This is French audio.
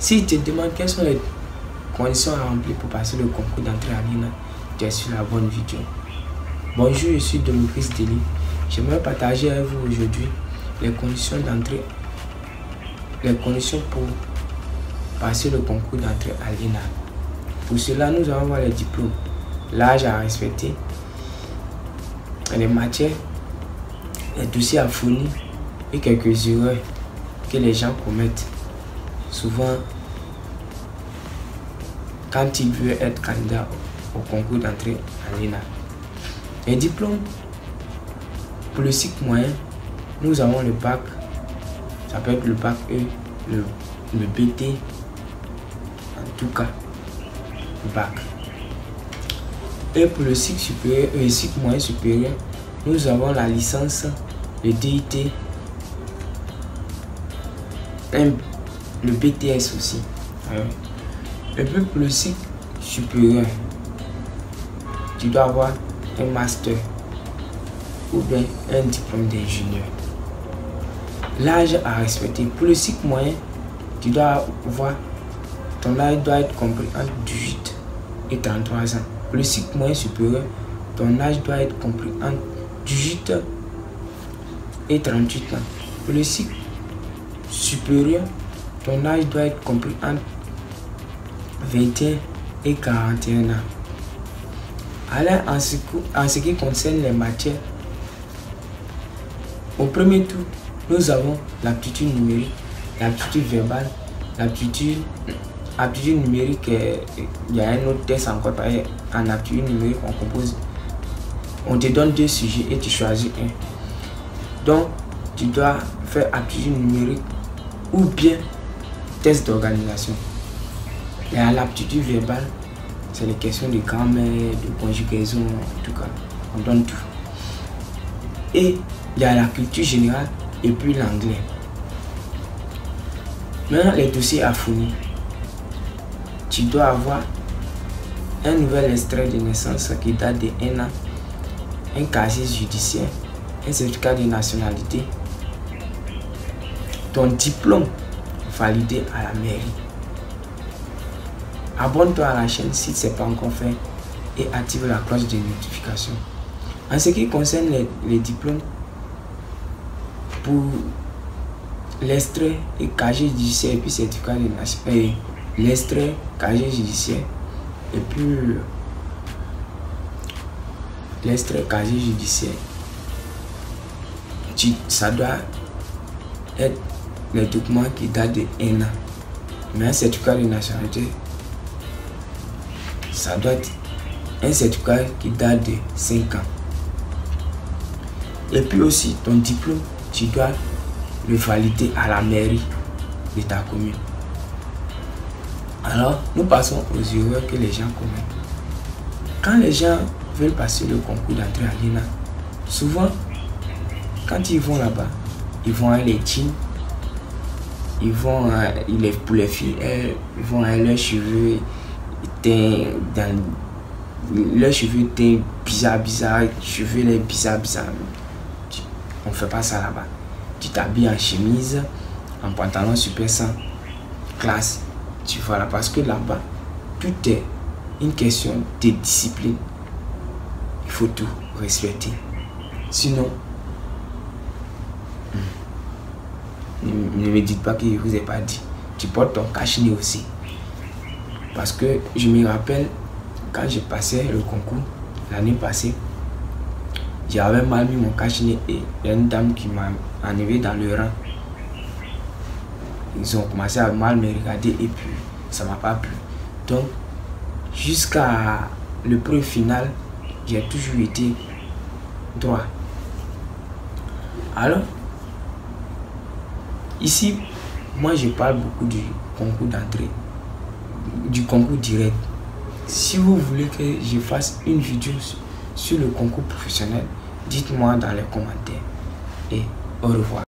Si tu te demandes quelles sont les conditions à remplir pour passer le concours d'entrée à l'ENA, tu es sur la bonne vidéo. Bonjour, je suis Democrice Deli. J'aimerais partager avec vous aujourd'hui les conditions d'entrée, les conditions pour passer le concours d'entrée à l'ENA. Pour cela, nous allons voir les diplômes, l'âge à respecter, les matières, les dossiers à fournir et quelques erreurs que les gens commettent souvent quand ils veulent être candidat au concours d'entrée à l'ENA. Les diplômes, pour le cycle moyen, nous avons le bac, ça peut être le bac E, le BT, en tout cas, le bac. Et pour le cycle supérieur, le cycle moyen supérieur, nous avons la licence, le DIT, le BTS aussi. Et puis pour le cycle supérieur, tu dois avoir un master ou bien un diplôme d'ingénieur. L'âge à respecter. Pour le cycle moyen, tu dois avoir, ton âge doit être compris entre 18 et 33 ans. Pour le cycle moyen supérieur, ton âge doit être compris entre 18 et 38 ans. Pour le cycle supérieur, ton âge doit être compris entre 21 et 41 ans. Alors, en ce qui concerne les matières, au premier tour, nous avons l'aptitude numérique, l'aptitude verbale, l'aptitude numérique. Il y a un autre test encore. En aptitude numérique, on te donne 2 sujets et tu choisis un. Donc, tu dois faire aptitude numérique ou bien test d'organisation. Il y a l'aptitude verbale, c'est les questions de grammaire, de conjugaison, en tout cas, on donne tout. Et il y a la culture générale et puis l'anglais. Maintenant, les dossiers à fournir. Tu dois avoir un nouvel extrait de naissance qui date de 1 an, un casier judiciaire, un certificat de nationalité, ton diplôme validé à la mairie. Abonne-toi à la chaîne si ce n'est pas encore fait et active la cloche de notification. En ce qui concerne les diplômes, pour l'extrait et casier judiciaire et puis certificat de nationalité, l'extrait, casier judiciaire et puis l'extrait, casier judiciaire, ça doit être les documents qui datent de 1 an. Mais un certificat de nationalité, ça doit être un certificat qui date de 5 ans. Et puis aussi, ton diplôme, tu dois le valider à la mairie de ta commune. Alors, nous passons aux erreurs que les gens commettent. Quand les gens veulent passer le concours d'entrée à l'ENA, souvent, quand ils vont là-bas, ils vont à les jeans, ils vont pour les filles, ils vont à leurs cheveux leurs cheveux bizarre, cheveux les bizarre. On fait pas ça là-bas. Tu t'habilles en chemise, en pantalon super sans classe. Tu vois là, parce que là-bas, tout est une question de discipline. Il faut tout respecter. Sinon, ne me dites pas que je ne vous ai pas dit. Tu portes ton cache-nez aussi. Parce que je me rappelle, quand j'ai passé le concours l'année passée, j'avais mal mis mon cache-nez et il y a une dame qui m'a enlevé dans le rang. Ils ont commencé à mal me regarder et puis ça m'a pas plu. Donc, jusqu'à l'épreuve finale, j'ai toujours été droit. Alors, ici, moi je parle beaucoup du concours d'entrée, du concours direct. Si vous voulez que je fasse une vidéo sur le concours professionnel, dites-moi dans les commentaires et au revoir.